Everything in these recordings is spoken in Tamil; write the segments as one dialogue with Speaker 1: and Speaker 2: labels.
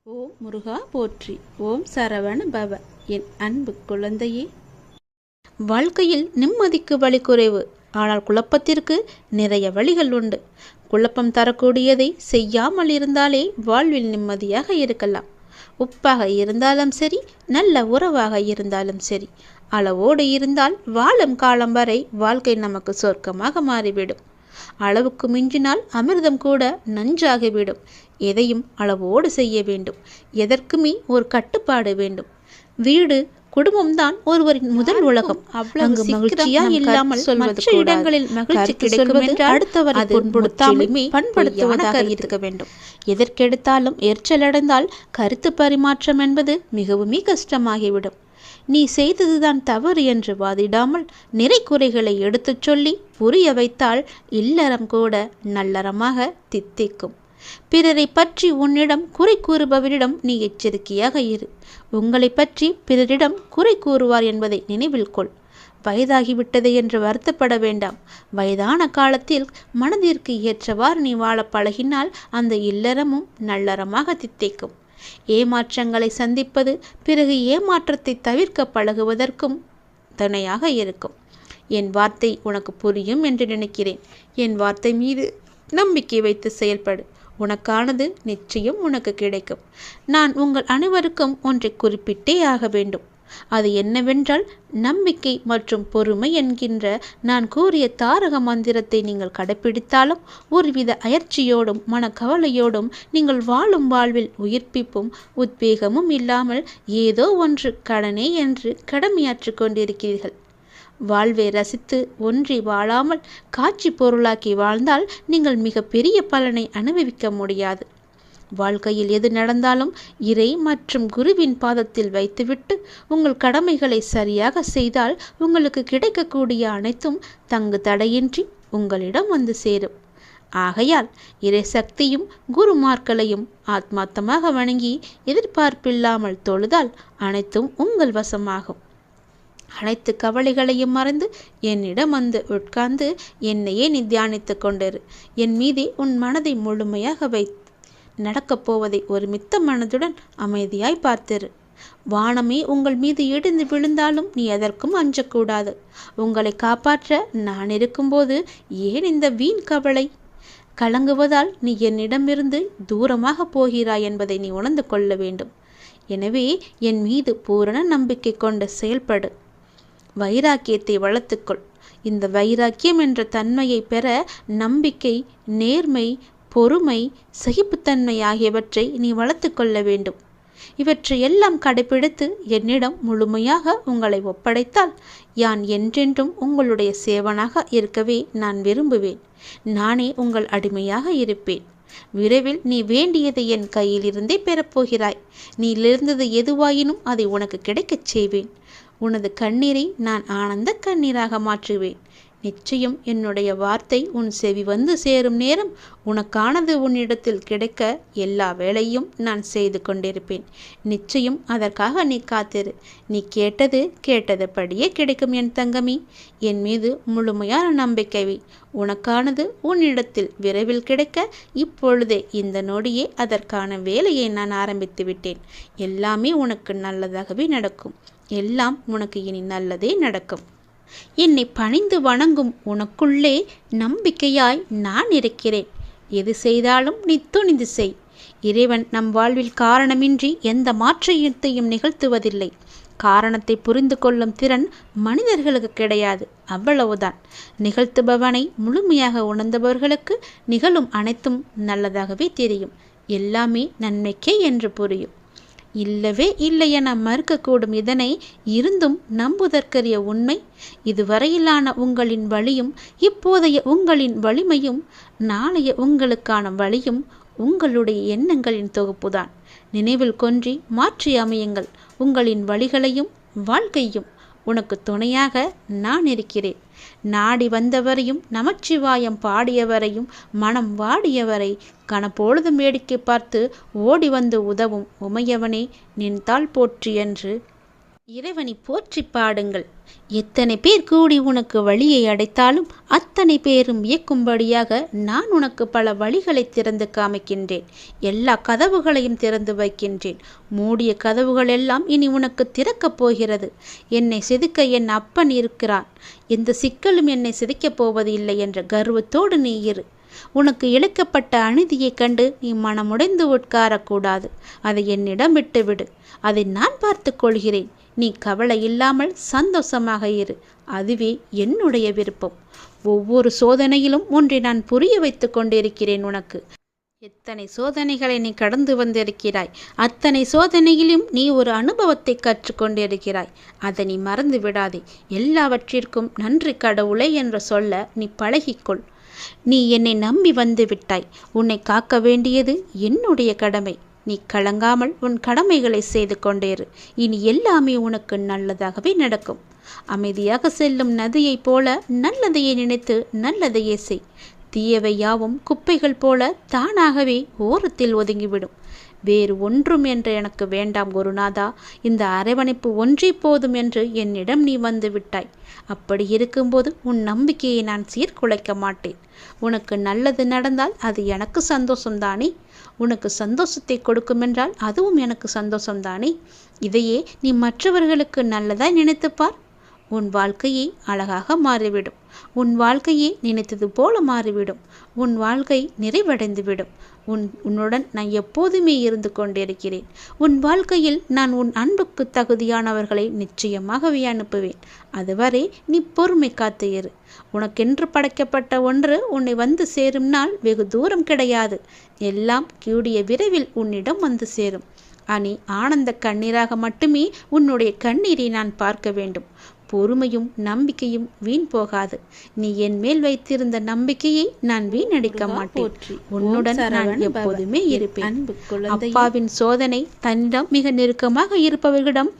Speaker 1: ஓம் முருகா போற்றி. ஓம் சரவண பவ. என் அன்பு குழந்தையே, வாழ்க்கையில் நிம்மதிக்கு வழி குறைவு. ஆனால் குழப்பத்திற்கு நிறைய வழிகள் உண்டு. குழப்பம் தரக்கூடியதை செய்யாமல் இருந்தாலே வாழ்வில் நிம்மதியாக இருக்கலாம். உப்பாக இருந்தாலும் சரி, நல்ல உறவாக இருந்தாலும் சரி, அளவோடு இருந்தால் வாழும் காலம் வரை வாழ்க்கை நமக்கு சொர்க்கமாக மாறிவிடும். அளவுக்கு மிஞ்சினால் அமிர்தம் கூட நஞ்சாகிவிடும். எதையும் அளவோடு செய்ய வேண்டும். எதற்குமே ஒரு கட்டுப்பாடு வேண்டும். வீடு, குடும்பம்தான் ஒருவரின் முதல் உலகம். அங்கு மகிழ்ச்சியா இல்லாமல் மற்ற இடங்களில் மகிழ்ச்சி கிடைக்கும் என்றால் அடுத்தவரை புண்படுத்தாமலுமே பண்படுத்துவதாக இருக்க வேண்டும். எதற்கெடுத்தாலும் எரிச்சலடைந்தால் கருத்து பரிமாற்றம் என்பது மிகவுமே கஷ்டமாகிவிடும். நீ செய்ததுதான் தவறு என்று வாதிடாமல் நிறை குறைகளை எடுத்துச் சொல்லி புரிய வைத்தால் இல்லறம் கூட நல்லறமாக தித்திக்கும். பிறரை பற்றி உன்னிடம் குறை கூறுபவரிடம் நீ எச்சரிக்கையாக இரு. உங்களை பற்றி பிறரிடம் குறை கூறுவார் என்பதை நினைவில் கொள். வயதாகிவிட்டது என்று வருத்தப்பட வேண்டாம். வயதான காலத்தில் மனதிற்கு ஏற்றவாறு நீ வாழ பழகினால் அந்த இல்லறமும் நல்லறமாக தித்திக்கும். ஏமாற்றங்களை சந்திப்பது பிறகு ஏமாற்றத்தை தவிர்க்க பழகுவதற்கும் துணையாக இருக்கும். என் வார்த்தை உனக்கு புரியும் என்று நினைக்கிறேன். என் வார்த்தை மீது நம்பிக்கை வைத்து செயல்படு. உனக்கானது நிச்சயம் உனக்கு கிடைக்கும். நான் உங்கள் அனைவருக்கும் ஒன்றை குறிப்பிட்டே ஆக வேண்டும். அது என்னவென்றால், நம்பிக்கை மற்றும் பொறுமை என்கின்ற நான் கூறிய தாரக மந்திரத்தை நீங்கள் கடைப்பிடித்தாலும் ஒருவித அயற்சியோடும் மனக்கவலையோடும் நீங்கள் வாழும் வாழ்வில் உயிர்ப்பிப்பும் உத்வேகமும் இல்லாமல் ஏதோ ஒன்று கடனே என்று கடமையாற்றி கொண்டிருக்கிறீர்கள். வாழ்வை ரசித்து ஒன்றி வாழாமல் காட்சி பொருளாக்கி வாழ்ந்தால் நீங்கள் மிக பெரிய பலனை அனுபவிக்க முடியாது. வாழ்க்கையில் எது நடந்தாலும் இறை மற்றும் குருவின் பாதத்தில் வைத்துவிட்டு உங்கள் கடமைகளை சரியாக செய்தால் உங்களுக்கு கிடைக்கக்கூடிய அனைத்தும் தங்கு தடையின்றி உங்களிடம் வந்து சேரும். ஆகையால் இறை சக்தியும் குருமார்களையும் ஆத்மார்த்தமாக வணங்கி எதிர்பார்ப்பில்லாமல் தொழுதால் அனைத்தும் உங்கள் வசமாகும். அனைத்து கவலைகளையும் மறந்து என்னிடம் வந்து உட்கார்ந்து என்னையே நீ தியானித்து கொண்டிரு. என் மீதே உன் மனதை முழுமையாக வைத்து நடக்கப் போவதை ஒரு மித்த மனதுடன் அமைதியாய் பார்த்திரு. வானமே உங்கள் மீது இடிந்து விழுந்தாலும் நீ எதற்கும் அஞ்சக்கூடாது. உங்களை காப்பாற்ற நான் இருக்கும்போது ஏன் இந்த வீண் கவலை? கலங்குவதால் நீ என்னிடமிருந்து தூரமாக போகிறாய் என்பதை நீ உணர்ந்து கொள்ள வேண்டும். எனவே என் மீது பூரண நம்பிக்கை கொண்டு செயல்படு. வைராக்கியத்தை வளர்த்துக்கொள். இந்த வைராக்கியம் என்ற தன்மையை பெற நம்பிக்கை, நேர்மை, பொறுமை, சகிப்புத்தன்மை ஆகியவற்றை நீ வளர்த்து கொள்ள வேண்டும். இவற்றை எல்லாம் கடைபிடித்து என்னிடம் முழுமையாக உங்களை ஒப்படைத்தால் யான் என்றென்றும் உங்களுடைய சேவனாக இருக்கவே நான் விரும்புவேன். நானே உங்கள் அடிமையாக இருப்பேன். விரைவில் நீ வேண்டியதை என் கையிலிருந்தே பெறப்போகிறாய். நீலிருந்தது எதுவாயினும் அதை உனக்கு கிடைக்கச் செய்வேன். உனது கண்ணீரை நான் ஆனந்த கண்ணீராக மாற்றுவேன். நிச்சயம் என்னுடைய வார்த்தை உன் செவி வந்து சேரும் நேரம் உனக்கானது உன்னிடத்தில் கிடைக்க எல்லா வேளையும் நான் செய்து கொண்டிருப்பேன். நிச்சயம் அதற்காக நீ காத்திரு. நீ கேட்டதுபடியே கிடைக்கும் என் தங்கமி. என் மீது முழுமையான நம்பிக்கை வை. உனக்கானது உன்னிடத்தில் விரைவில் கிடைக்க இப்பொழுதே இந்த நொடியே அதற்கான வேலையை நான் ஆரம்பித்து விட்டேன். எல்லாமே உனக்கு நல்லதாகவே நடக்கும். எல்லாம் உனக்கு இனி நல்லதே நடக்கும். என்னை பணிந்து வணங்கும் உனக்குள்ளே நம்பிக்கையாய் நான் இருக்கிறேன். எது செய்தாலும் நீ துணிந்து செய். இறைவன் நம் வாழ்வில் காரணமின்றி எந்த மாற்றத்தையும் நிகழ்த்துவதில்லை. காரணத்தை புரிந்து கொள்ளும் திறன் மனிதர்களுக்கு கிடையாது. அவ்வளவுதான். நிகழ்த்துபவனை முழுமையாக உணர்ந்தவர்களுக்கு நிகழும் அனைத்தும் நல்லதாகவே தெரியும். எல்லாமே நன்மைக்கே என்று புரியும். இல்லவே இல்லை என மறுக்கக்கூடும் இதனை இருந்தும் நம்புதற்கரிய உண்மை. இதுவரையிலான உங்களின் வழியும் இப்போதைய உங்களின் வலிமையும் நாளைய உங்களுக்கான வழியும் உங்களுடைய எண்ணங்களின் தொகுப்புதான். நினைவில் கொன்றி மாற்றி அமையுங்கள். உங்களின் வழிகளையும் வாழ்க்கையும் உனக்கு துணையாக நான் இருக்கிறேன். நாடி வந்தவரையும் நமச்சிவாயம் பாடியவரையும் மனம் வாடியவரை கனப்பொழுது வேடிக்கை பார்த்து ஓடி வந்து உதவும் உமையவனே நின்றால் போற்றி என்று இறைவனை போற்றி பாடுங்கள். எத்தனை பேர் கூடி உனக்கு வழியை அடைத்தாலும் அத்தனை பேரும் வியக்கும்படியாக நான் உனக்கு பல வழிகளை திறந்து காமிக்கின்றேன். எல்லா கதவுகளையும் திறந்து வைக்கின்றேன். மூடிய கதவுகள் எல்லாம் இனி உனக்கு திறக்கப் போகிறது. என்னை செதுக்க என் அப்பன் இருக்கிறான். எந்த சிக்கலும் என்னை சிதைக்கப் போவது இல்லை என்ற கர்வத்தோடு நீ இரு. உனக்கு இழைக்கப்பட்ட அநீதியைக் கண்டு நீ மனமுடைந்து உட்காரக்கூடாது. அதை என்னிடம் விட்டுவிடு. அதை நான் பார்த்து கொள்கிறேன். நீ கவலை இல்லாமல் சந்தோஷமாக இரு. அதுவே என்னுடைய விருப்பம். ஒவ்வொரு சோதனையிலும் ஒன்றை நான் புரிய வைத்து கொண்டிருக்கிறேன் உனக்கு. எத்தனை சோதனைகளை நீ கடந்து வந்திருக்கிறாய். அத்தனை சோதனையிலும் நீ ஒரு அனுபவத்தை கற்றுக்கொண்டிருக்கிறாய். அதை நீ மறந்து விடாதே. எல்லாவற்றிற்கும் நன்றி கடவுளே என்று சொல்ல நீ பழகிக்கொள். நீ என்னை நம்பி வந்து விட்டாய். உன்னை காக்க வேண்டியது என்னுடைய கடமை. நீ கலங்காமல் உன் கடமைகளை செய்து கொண்டேரு. இனி எல்லாமே உனக்கு நல்லதாகவே நடக்கும். அமைதியாக செல்லும் நதியைப் போல நல்லதையே நினைத்து நல்லதையே செய். தீயவை யாவும் குப்பைகள் போல தானாகவே ஓரத்தில் ஒதுங்கிவிடும். வேறு ஒன்றும் என்று எனக்கு வேண்டாம் குருநாதா. இந்த அரவணைப்பு ஒன்றே போதும் என்று என்னிடம் நீ வந்து விட்டாய். அப்படி இருக்கும்போது உன் நம்பிக்கையை நான் சீர்குலைக்க மாட்டேன். உனக்கு நல்லது நடந்தால் அது எனக்கு சந்தோஷம்தானே. உனக்கு சந்தோஷத்தை கொடுக்குமென்றால் அதுவும் எனக்கு சந்தோஷம்தானே. இதையே நீ மற்றவர்களுக்கு நல்லதாய் நினைத்துப்பார். உன் வாழ்க்கையே அழகாக மாறிவிடும். உன் வாழ்க்கையே நினைத்தது போல மாறிவிடும். உன் வாழ்க்கை நிறைவடைந்துவிடும். உன்னுடன் நான் எப்போதுமே இருந்து கொண்டிருக்கிறேன். உன் வாழ்க்கையில் நான் உன் அன்புக்கு தகுதியானவர்களை நிச்சயமாகவே அனுப்புவேன். அதுவரை நீ பொறுமை காத்து இரு. உனக்கென்று படைக்கப்பட்ட ஒன்று உன்னை வந்து சேரும் நாள் வெகு தூரம் கிடையாது. எல்லாம் கூடிய விரைவில் உன்னிடம் வந்து சேரும். நீ ஆனந்த கண்ணீராக மட்டுமே உன்னுடைய கண்ணீரை நான் பார்க்க வேண்டும். பொறுமையும் நம்பிக்கையும் வீண் போகாது. நீ என் மேல் வைத்திருந்த நம்பிக்கையை நான் வீணடிக்க மாட்டேன். உன்னுடன் நான் எப்போதுமே இருப்பேன். அப்பாவின் சோதனை தன்னிடம் மிக நெருக்கமாக இருப்பவர்களிடம்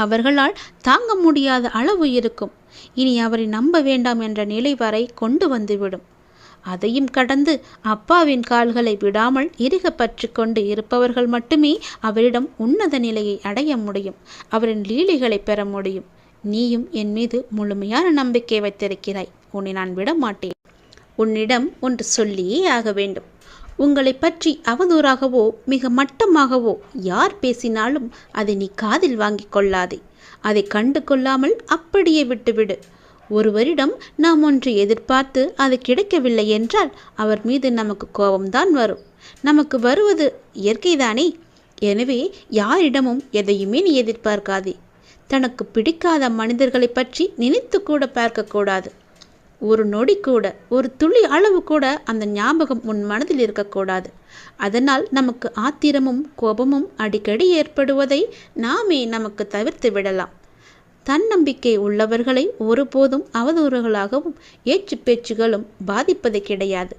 Speaker 1: அவர்களால் தாங்க முடியாத அளவு இருக்கும். இனி அவரை நம்ப வேண்டாம் என்ற நிலை வரை கொண்டு வந்துவிடும். அதையும் கடந்து அப்பாவின் கால்களை விடாமல் இறுக பற்றி கொண்டு இருப்பவர்கள் மட்டுமே அவரிடம் உன்னத நிலையை அடைய முடியும். அவரின் லீலைகளை பெற முடியும். நீயும் என் மீது முழுமையான நம்பிக்கை வைத்திருக்கிறாய். உன்னை நான் விட மாட்டேன். உன்னிடம் ஒன்று சொல்லியே ஆக வேண்டும். உங்களை பற்றி அவதூறாகவோ மிக மட்டமாகவோ யார் பேசினாலும் அதை நீ காதில் வாங்கி கொள்ளாதே. அதை கண்டு கொள்ளாமல் அப்படியே விட்டுவிடு. ஒருவரிடம் நாம் ஒன்று எதிர்பார்த்து அது கிடைக்கவில்லை என்றால் அவர் மீது நமக்கு கோபம்தான் வரும். நமக்கு வருவது இயற்கைதானே. எனவே யாரிடமும் எதையுமே நீ எதிர்பார்க்காதே. தனக்கு பிடிக்காத மனிதர்களை பற்றி நினைத்து கூட பார்க்கக்கூடாது. ஒரு நொடி கூட, ஒரு துளி அளவு கூட அந்த ஞாபகம் உன் மனதில் இருக்கக்கூடாது. அதனால் நமக்கு ஆத்திரமும் கோபமும் அடிக்கடி ஏற்படுவதை நாமே நமக்கு தவிர்த்து விடலாம். தன்னம்பிக்கை உள்ளவர்களை ஒருபோதும் அவதூறுகளாகவும் ஏற்று பேச்சுகளும் பாதிப்பது கிடையாது.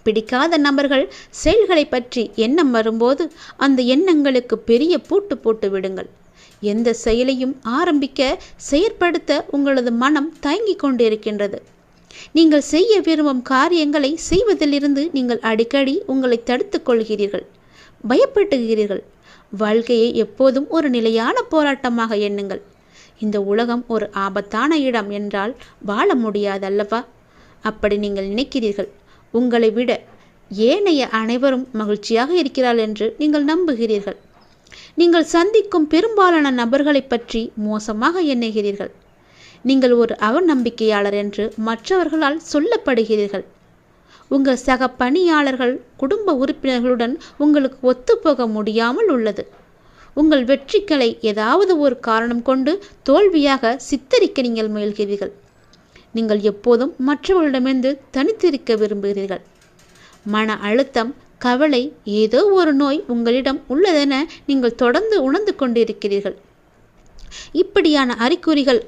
Speaker 1: பிடிக்காத நபர்கள் செயல்களை பற்றி எண்ணம் வரும்போது அந்த எண்ணங்களுக்கு பெரிய பூட்டு போட்டு விடுங்கள். எந்த செயலையும் ஆரம்பிக்க செயற்படுத்த உங்களது மனம் தயங்கி கொண்டிருக்கின்றது. நீங்கள் செய்ய விரும்பும் காரியங்களை செய்வதிலிருந்து நீங்கள் அடிக்கடி உங்களை தடுத்துக் கொள்கிறீர்கள், பயப்படுகிறீர்கள். வாழ்க்கையை எப்போதும் ஒரு நிலையான போராட்டமாக எண்ணுங்கள். இந்த உலகம் ஒரு ஆபத்தான இடம் என்றால் வாழ முடியாதல்லவா? அப்படி நீங்கள் நினைக்கிறீர்கள். உங்களை விட ஏனைய அனைவரும் மகிழ்ச்சியாக இருக்கிறார்கள் என்று நீங்கள் நம்புகிறீர்கள். நீங்கள் சந்திக்கும் பெரும்பாலான நபர்களை பற்றி மோசமாக எண்ணுகிறீர்கள். நீங்கள் ஒரு அவநம்பிக்கையாளர் என்று மற்றவர்களால் சொல்லப்படுகிறீர்கள். உங்கள் சக பணியாளர்கள், குடும்ப உறுப்பினர்களுடன் உங்களுக்கு ஒத்துப்போக முடியாமல் உள்ளது. உங்கள் வெற்றிகளை ஏதாவது ஒரு காரணம் கொண்டு தோல்வியாக சித்தரிக்க நீங்கள் முயல்கிறீர்கள். நீங்கள் எப்போதும் மற்றவர்களிடமிருந்து தனித்திருக்க விரும்புகிறீர்கள். மன அழுத்தம், கவலை, ஏதோ ஒரு நோய் உங்களிடம் உள்ளதென நீங்கள் தொடர்ந்து உணர்ந்து கொண்டிருக்கிறீர்கள். இப்படியான அறிகுறிகள்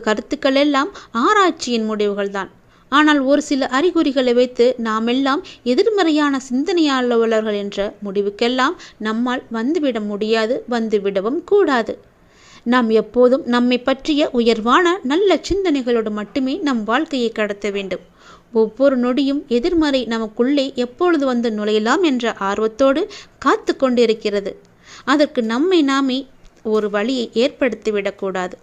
Speaker 1: கருத்துக்கள் எல்லாம் ஆராய்ச்சியின் முடிவுகள்தான். ஆனால் ஒரு சில அறிகுறிகளை வைத்து நாமெல்லாம் எதிர்மறையான சிந்தனையாளர்கள் என்ற முடிவுக்கெல்லாம் நம்மால் வந்துவிட முடியாது, வந்துவிடவும் கூடாது. நாம் எப்போதும் நம்மை பற்றிய உயர்வான நல்ல சிந்தனைகளோடு மட்டுமே நம் வாழ்க்கையை கடத்த வேண்டும். ஒவ்வொரு நொடியும் எதிர்மறை நமக்குள்ளே எப்பொழுது வந்து நுழையலாம் என்ற ஆர்வத்தோடு காத்து கொண்டிருக்கிறது. அதற்கு நம்மை நாமே ஒரு வழியை ஏற்படுத்திவிடக்கூடாது.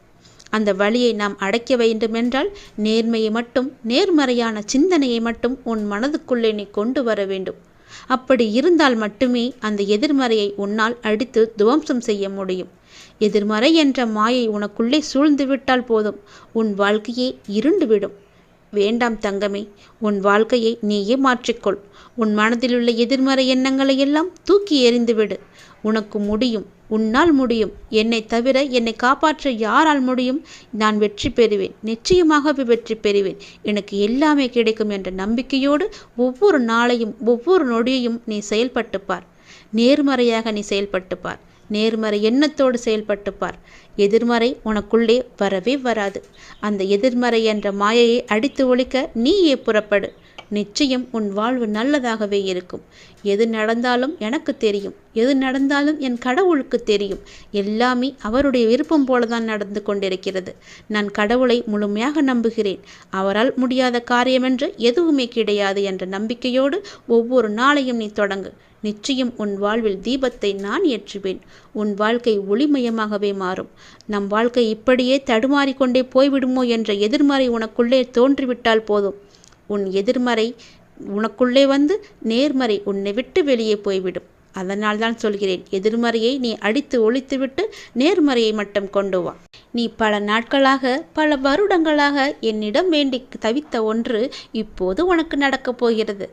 Speaker 1: அந்த வழியை நாம் அடைக்க வேண்டுமென்றால் நேர்மையை மட்டும், நேர்மறையான சிந்தனையை மட்டும் உன் மனதுக்குள்ளே நீ கொண்டு வர வேண்டும். அப்படி இருந்தால் மட்டுமே அந்த எதிர்மறையை உன்னால் அடித்து துவம்சம் செய்ய முடியும். எதிர்மறை என்ற மாயை உனக்குள்ளே சூழ்ந்துவிட்டால் போதும், உன் வாழ்க்கையே இருண்டுவிடும். வேண்டாம் தங்கமே, உன் வாழ்க்கையை நீயே மாற்றிக்கொள். உன் மனதிலுள்ள எதிர்மறை எண்ணங்களை எல்லாம் தூக்கி எறிந்துவிடு. உனக்கு முடியும், உன்னால் முடியும். என்னை தவிர என்னை காப்பாற்ற யாரால் முடியும்? நான் வெற்றி பெறுவேன், நிச்சயமாகவே வெற்றி பெறுவேன். எனக்கு எல்லாமே கிடைக்கும் என்ற நம்பிக்கையோடு ஒவ்வொரு நாளையும் ஒவ்வொரு நொடியையும் நீ செயல்பட்டுப்பார். நேர்மறையாக நீ செயல்பட்டுப்பார். நேர்மறை எண்ணத்தோடு செயல்பட்டுப்பார். எதிர்மறை உனக்குள்ளே வரவே வராது. அந்த எதிர்மறை என்ற மாயையை அடித்து ஒழிக்க நீயே புறப்படு. நிச்சயம் உன் வாழ்வு நல்லதாகவே இருக்கும். எது நடந்தாலும் எனக்கு தெரியும், எது நடந்தாலும் என் கடவுளுக்கு தெரியும். எல்லாமே அவருடைய விருப்பம் போலதான் நடந்து கொண்டிருக்கிறது. நான் கடவுளை முழுமையாக நம்புகிறேன். அவரால் முடியாத காரியமென்று எதுவுமே கிடையாது என்ற நம்பிக்கையோடு ஒவ்வொரு நாளையும் நீ தொடங்கு. நிச்சயம் உன் வாழ்வில் தீபத்தை நான் ஏற்றுவேன். உன் வாழ்க்கை ஒளிமயமாகவே மாறும். நம் வாழ்க்கை இப்படியே தடுமாறிக்கொண்டே போய்விடுமோ என்ற எதிர்மறை உனக்குள்ளே தோன்றிவிட்டால் போதும். உன் எதிர்மறை உனக்குள்ளே வந்து நேர்மறை உன்னை விட்டு வெளியே போய்விடும். அதனால் தான் சொல்கிறேன், எதிர்மறையை நீ அடித்து ஒழித்துவிட்டு நேர்மறையை மட்டும் கொண்டு வா. நீ பல நாட்களாக, பல வருடங்களாக என்னிடம் வேண்டி தவித்த ஒன்று இப்போது உனக்கு நடக்கப் போகிறது.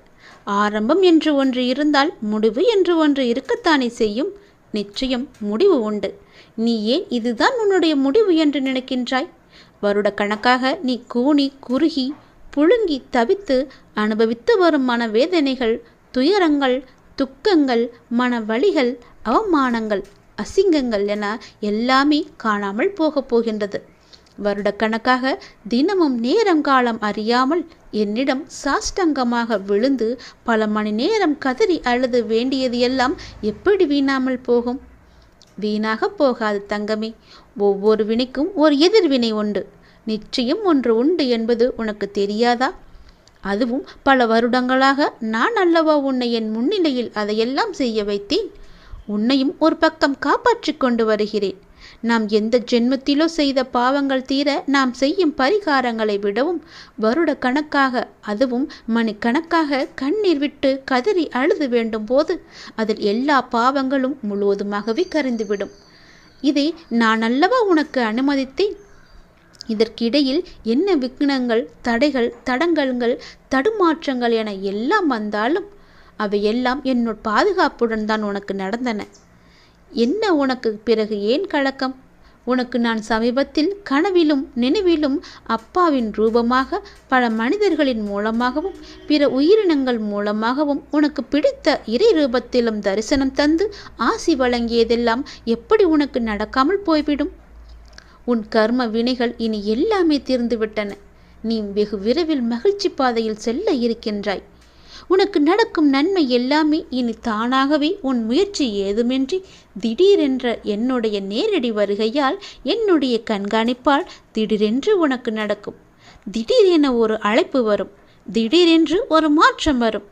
Speaker 1: ஆரம்பம் என்று ஒன்று இருந்தால் முடிவு என்று ஒன்று இருக்கத்தானே செய்யும். நிச்சயம் முடிவு உண்டு. நீ ஏன் இதுதான் உன்னுடைய முடிவு என்று நினைக்கின்றாய்? வருட கணக்காக நீ கூனி குறுகி புழுங்கி தவித்து அனுபவித்து வரும் மனவேதனைகள், துயரங்கள், துக்கங்கள், மன வலிகள், அவமானங்கள், அசிங்கங்கள் என எல்லாமே காணாமல் போகப் போகின்றது. வருடக்கணக்காக தினமும் நேரம் காலம் அறியாமல் என்னிடம் சாஷ்டங்கமாக விழுந்து பல மணி நேரம் கதறி அழுது வேண்டியது எல்லாம் எப்படி வீணாமல் போகும்? வீணாக போகாது தங்கமே. ஒவ்வொரு வினைக்கும் ஒரு எதிர்வினை உண்டு. நிச்சயம் ஒன்று உண்டு என்பது உனக்கு தெரியாதா? அதுவும் பல வருடங்களாக நான் அல்லவா உன்னை என் முன்னிலையில் அதையெல்லாம் செய்ய வைத்தேன். உன்னையும் ஒரு பக்கம் காப்பாற்றி கொண்டு வருகிறேன். நாம் எந்த ஜென்மத்திலோ செய்த பாவங்கள் தீர நாம் செய்யும் பரிகாரங்களை விடவும் வருட கணக்காக, அதுவும் மணிக்கணக்காக கண்ணீர் விட்டு கதறி அழுது வேண்டும் போது அதில் எல்லா பாவங்களும் முழுவதுமாகவே கரைந்துவிடும். இதை நான் அல்லவா உனக்கு அனுமதித்தேன். இதற்கிடையில் என்ன விக்னங்கள், தடைகள், தடங்கல்கள், தடுமாற்றங்கள் என எல்லாம் வந்தாலும் அவையெல்லாம் என்னோட பாதுகாப்புடன் தான் உனக்கு நடந்தன. என்ன உனக்கு பிறகு ஏன் கலக்கம்? உனக்கு நான் சமீபத்தில் கனவிலும் நினைவிலும் அப்பாவின் ரூபமாக, பல மனிதர்களின் மூலமாகவும் பிற உயிரினங்கள் மூலமாகவும் உனக்கு பிடித்த இறை ரூபத்திலும் தரிசனம் தந்து ஆசி வழங்கியதெல்லாம் எப்படி உனக்கு நடக்காமல் போய்விடும்? உன் கர்ம வினைகள் இனி எல்லாமே தீர்ந்துவிட்டன. நீ வெகு விரைவில் மகிழ்ச்சி பாதையில் செல்ல இருக்கின்றாய். உனக்கு நடக்கும் நன்மை எல்லாமே இனி தானாகவே உன் முயற்சி ஏதுமின்றி திடீரென்ற என்னுடைய நேரடி வருகையால், என்னுடைய கண்காணிப்பால் திடீரென்று உனக்கு நடக்கும். திடீரென ஒரு அழைப்பு வரும். திடீரென்று ஒரு மாற்றம் வரும்.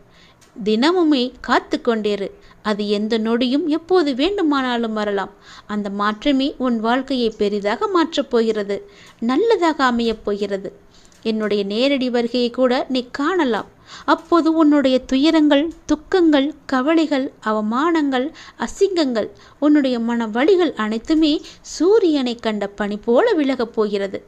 Speaker 1: தினமுமே காத்து கொண்டிரு. அது எந்த நொடியும் எப்போது வேண்டுமானாலும் வரலாம். அந்த மாற்றமே உன் வாழ்க்கையை பெரிதாக மாற்றப் போகிறது. நல்லதாக அமையப் போகிறது. என்னுடைய நேரடி வருகையை கூட நீ காணலாம். அப்போது உன்னுடைய துயரங்கள், துக்கங்கள், கவலைகள், அவமானங்கள், அசிங்கங்கள், உன்னுடைய மன வலிகள் அனைத்துமே சூரியனை கண்ட பனி போல விலகப் போகிறது.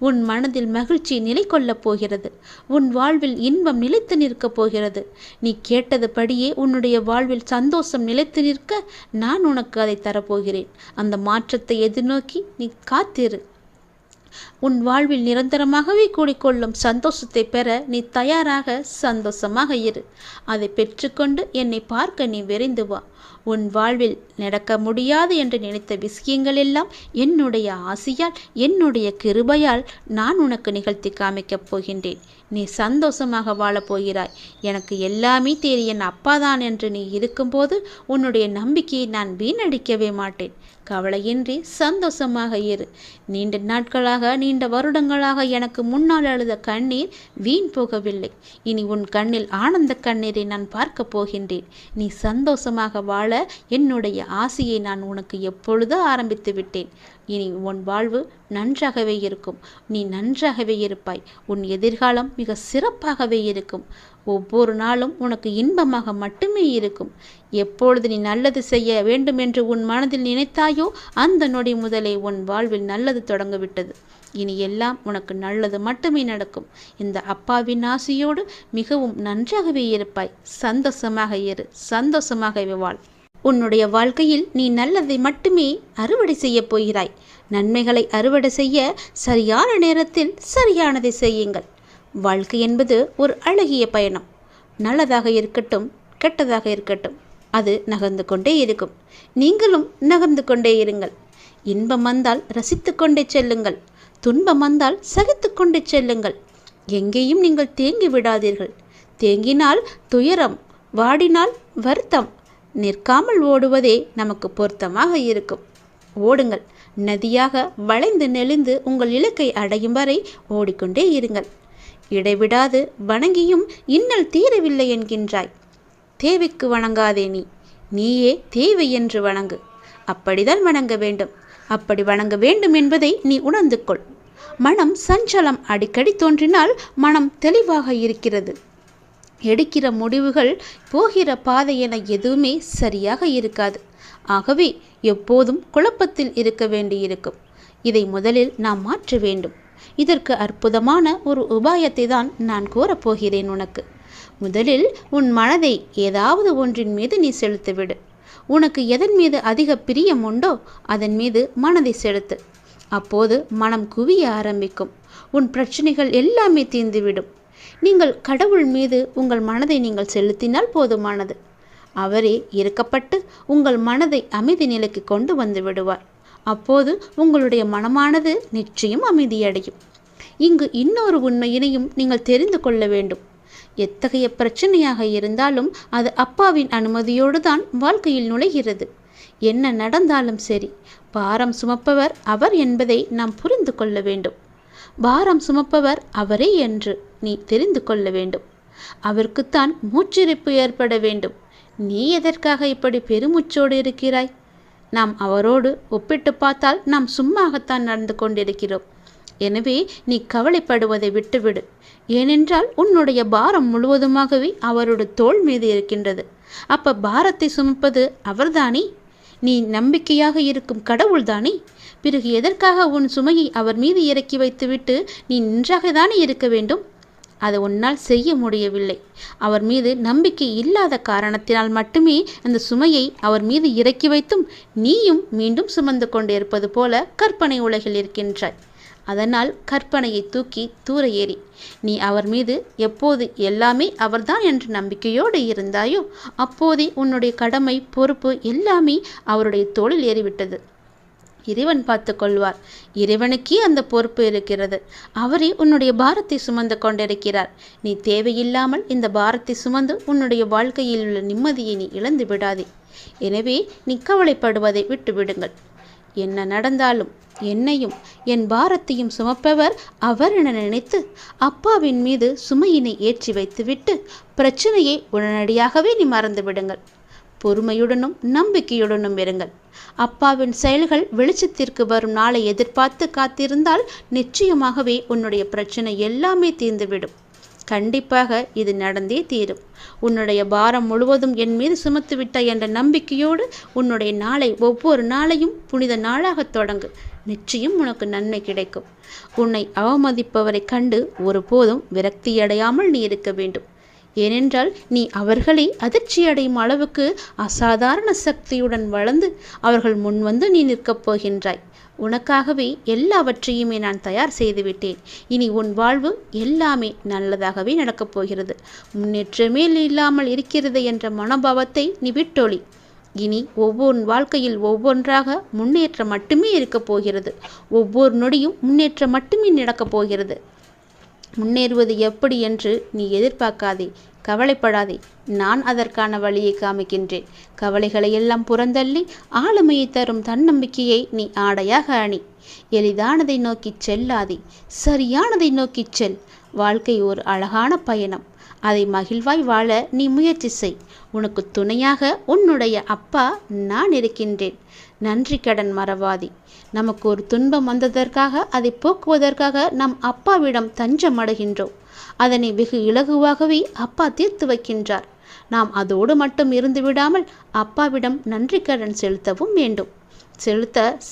Speaker 1: உன் மனதில் மகிழ்ச்சி நிலை கொள்ளப் போகிறது. உன் வாழ்வில் இன்பம் நிலைத்து நிற்கப் போகிறது. நீ கேட்டதுபடியே உன்னுடைய வாழ்வில் சந்தோஷம் நிலைத்து நிற்க நான் உனக்கு அதை தரப்போகிறேன். அந்த மாற்றத்தை எதிர்நோக்கி நீ காத்திரு. உன் வாழ்வில் நிரந்தரமாகவே கூடிக்கொள்ளும் சந்தோஷத்தை பெற நீ தயாராக சந்தோஷமாக இரு. அதை பெற்றுக்கொண்டு என்னை பார்க்க நீ விரைந்து வா. உன் வாழ்வில் நடக்க முடியாது என்று நினைத்த விஷயங்கள் எல்லாம் என்னுடைய ஆசியால், என்னுடைய கிருபையால் நான் உனக்கு நிகழ்த்தி காமிக்கப் போகின்றேன். நீ சந்தோஷமாக வாழப் போகிறாய். எனக்கு எல்லாமே தெரியும் அப்பாதான் என்று நீ இருக்கும்போது உன்னுடைய நம்பிக்கையை நான் வீணடிக்கவே மாட்டேன். கவலையின்றி சந்தோஷமாக இரு. நீண்ட நாட்களாக, நீண்ட வருடங்களாக எனக்கு முன்னால் அழுத கண்ணீர் வீண் போகவில்லை. இனி உன் கண்ணில் ஆனந்த கண்ணீரை நான் பார்க்க போகின்றேன். நீ சந்தோஷமாக வாழ வாழ என்னுடைய ஆசையை நான் உனக்கு எப்பொழுதோ ஆரம்பித்து விட்டேன். இனி உன் வாழ்வு நன்றாகவே இருக்கும். நீ நன்றாகவே இருப்பாய். உன் எதிர்காலம் மிக சிறப்பாகவே இருக்கும். ஒவ்வொரு நாளும் உனக்கு இன்பமாக மட்டுமே இருக்கும். எப்பொழுது நீ நல்லது செய்ய வேண்டும் என்று உன் மனதில் நினைத்தாயோ அந்த நொடி முதலே உன் வாழ்வில் நல்லது தொடங்கிவிட்டது. இனி எல்லாம் உனக்கு நல்லது மட்டுமே நடக்கும். இந்த அப்பாவின் ஆசையோடு மிகவும் நன்றாகவே இருப்பாய். சந்தோஷமாக இரு, சந்தோஷமாகவே வாழ். உன்னுடைய வாழ்க்கையில் நீ நல்லதை மட்டுமே அறுவடை செய்ய போகிறாய். நன்மைகளை அறுவடை செய்ய சரியான நேரத்தில் சரியானதை செய்யுங்கள். வாழ்க்கை என்பது ஒரு அழகிய பயணம். நல்லதாக இருக்கட்டும், கெட்டதாக இருக்கட்டும், அது நகர்ந்து கொண்டே இருக்கும். நீங்களும் நகர்ந்து கொண்டே இருங்கள். இன்பம் வந்தால் ரசித்து கொண்டே செல்லுங்கள். துன்பம் வந்தால் சகித்து கொண்டே செல்லுங்கள். எங்கேயும் நீங்கள் தேங்கி விடாதீர்கள். தேங்கினால் துயரம், வாடினால் வருத்தம். நிற்காமல் ஓடுவதே நமக்கு பொருத்தமாக இருக்கும். ஓடுங்கள். நதியாக வளைந்து நெளிந்து உங்கள் இலக்கை அடையும் வரை ஓடிக்கொண்டே இருங்கள். இடைவிடாது வணங்கியும் இன்னல் தீரவில்லை என்கின்றாய். தேவைக்கு வணங்காதே. நீயே தேவை என்று வணங்கு. அப்படிதான் வணங்க வேண்டும். அப்படி வணங்க வேண்டும் என்பதை நீ உணர்ந்து கொள். மனம் சஞ்சலம் அடிக்கடி தோன்றினால் மனம் தெளிவாக இருக்கிறது. எடுக்கிற முடிவுகள், போகிற பாதை என எதுவுமே சரியாக இருக்காது. ஆகவே எப்போதும் குழப்பத்தில் இருக்க வேண்டியிருக்கும். இதை முதலில் நாம் மாற்ற வேண்டும். இதற்கு அற்புதமான ஒரு உபாயத்தை தான் நான் கூறப்போகிறேன் உனக்கு. முதலில் உன் மனதை ஏதாவது ஒன்றின் மீது நீ செலுத்திவிடு. உனக்கு எதன் மீது அதிக பிரியம் உண்டோ அதன் மீது மனதை செலுத்து. அப்போது மனம் குவிய ஆரம்பிக்கும். உன் பிரச்சனைகள் எல்லாமே தீர்ந்துவிடும். நீங்கள் கடவுள் மீது உங்கள் மனதை நீங்கள் செலுத்தினால் போதுமானது. அவரே இறக்கப்பட்டு உங்கள் மனதை அமைதி நிலைக்கு கொண்டு வந்து விடுவார். அப்போது உங்களுடைய மனமானது நிச்சயம் அமைதியடையும். இங்கு இன்னொரு உண்மையினையும் நீங்கள் தெரிந்து கொள்ள வேண்டும். எத்தகைய பிரச்சனையாக இருந்தாலும் அது அப்பாவின் அனுமதியோடு தான் வாழ்க்கையில் நுழைகிறது. என்ன நடந்தாலும் சரி, பாரம் சுமப்பவர் அவர் என்பதை நாம் புரிந்து கொள்ள வேண்டும். பாரம் சுமப்பவர் அவரே என்று நீ தெரிந்து கொள்ள வேண்டும். அவருக்குத்தான் மூச்சிறைப்பு ஏற்பட வேண்டும். நீ எதற்காக இப்படி பெருமூச்சோடு இருக்கிறாய்? நாம் அவரோடு ஒப்பிட்டு பார்த்தால் நாம் சும்மாகத்தான் நடந்து கொண்டிருக்கிறோம். எனவே நீ கவலைப்படுவதை விட்டுவிடு. ஏனென்றால் உன்னுடைய பாரம் முழுவதுமாகவே அவருடைய தோள் மீது இருக்கின்றது. அப்ப பாரத்தை சுமப்பது அவர்தானே? நீ நம்பிக்கையாக இருக்கும் கடவுள்தானே? பிறகு எதற்காக உன் சுமையை அவர் மீது இறக்கி வைத்துவிட்டு நீ நன்றாகத்தானே இருக்க வேண்டும்? அதை உன்னால் செய்ய முடியவில்லை. அவர் மீது நம்பிக்கை இல்லாத காரணத்தினால் மட்டுமே அந்த சுமையை அவர் மீது இறக்கி வைத்தும் நீயும் மீண்டும் சுமந்து கொண்டு இருப்பது போல கற்பனை உலகில் இருக்கின்றாய். அதனால் கற்பனையை தூக்கி தூர ஏறி நீ அவர் மீது எப்போது எல்லாமே அவர்தான் என்ற நம்பிக்கையோடு இருந்தாயோ அப்போதே உன்னுடைய கடமை, பொறுப்பு எல்லாமே அவருடைய தோளில் ஏறிவிட்டது. இறைவன் பார்த்து கொள்வார். இறைவனுக்கே அந்த பொறுப்பு இருக்கிறது. அவரே உன்னுடைய பாரத்தை சுமந்து கொண்டிருக்கிறார். நீ தேவையில்லாமல் இந்த பாரத்தை சுமந்து உன்னுடைய வாழ்க்கையில் உள்ள நிம்மதியை நீ இழந்து விடாதே. எனவே நீ கவலைப்படுவதை விட்டு விடுங்கள். என்ன நடந்தாலும் என்னையும் என் பாரத்தையும் சுமப்பவர் அவர் என நினைத்து அப்பாவின் மீது சுமையினை ஏற்றி வைத்துவிட்டு பிரச்சனையை உடனடியாகவே நீ மறந்து விடுங்கள். பொறுமையுடனும் நம்பிக்கையுடனும் இருங்கள். அப்பாவின் செயல்கள் வெளிச்சத்திற்கு வரும் நாளை எதிர்பார்த்து காத்திருந்தால் நிச்சயமாகவே உன்னுடைய பிரச்சனை எல்லாமே தீர்ந்துவிடும். கண்டிப்பாக இது நடந்தே தீரும். உன்னுடைய பாரம் முழுவதும் என் மீது சுமத்து விட்டாய் என்ற நம்பிக்கையோடு உன்னுடைய நாளை, ஒவ்வொரு நாளையும் புனித நாளாக தொடங்கு. நிச்சயம் உனக்கு நன்மை கிடைக்கும். உன்னை அவமதிப்பவரை கண்டு ஒருபோதும் விரக்தியடையாமல் நீ இருக்க வேண்டும். ஏனென்றால் நீ அவர்களை அதிர்ச்சியடையும் அளவுக்கு அசாதாரண சக்தியுடன் வளர்ந்து அவர்கள் முன்வந்து நீ நிற்கப் போகின்றாய். உனக்காகவே எல்லாவற்றையுமே நான் தயார் செய்துவிட்டேன். இனி உன் வாழ்வு எல்லாமே நல்லதாகவே நடக்கப் போகிறது. முன்னேற்றமே இல்லாமல் இருக்கிறது என்ற மனோபாவத்தை நீ விட்டொழி. இனி ஒவ்வொரு வாழ்க்கையில் ஒவ்வொன்றாக முன்னேற்றம் மட்டுமே இருக்கப் போகிறது. ஒவ்வொரு நொடியும் முன்னேற்றம் மட்டுமே நடக்கப் போகிறது. முன்னேறுவது எப்படி என்று நீ எதிர்பார்க்காதே, கவலைப்படாதே. நான் அதற்கான வழியை காமிக்கின்றேன். கவலைகளை எல்லாம் புறந்தள்ளி ஆளுமையை தரும் தன்னம்பிக்கையை நீ ஆடையாக அணி. எளிதானதை நோக்கி செல்லாதே, சரியானதை நோக்கி செல். வாழ்க்கை ஒரு அழகான பயணம். அதை மகிழ்வாய் வாழ நீ முயற்சி செய். உனக்கு துணையாக உன்னுடைய அப்பா நான் இருக்கின்றேன். நன்றி கடன் மறவாதி. நமக்கு ஒரு துன்பம் வந்ததற்காக அதை போக்குவதற்காக நம் அப்பாவிடம் தஞ்சம் அடைகின்றோம். அதனை வெகு இலகுவாகவே அப்பா தீர்த்து வைக்கின்றார். நாம் அதோடு மட்டும் இருந்து விடாமல் அப்பாவிடம் நன்றி கடன் செலுத்தவும் வேண்டும்,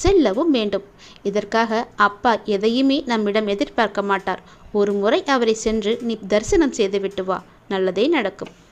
Speaker 1: செல்லவும் வேண்டும். இதற்காக அப்பா எதையுமே நம்மிடம் எதிர்பார்க்க மாட்டார். ஒரு முறை அவரை சென்று நீ தரிசனம் செய்துவிட்டு வா, நல்லதே நடக்கும்.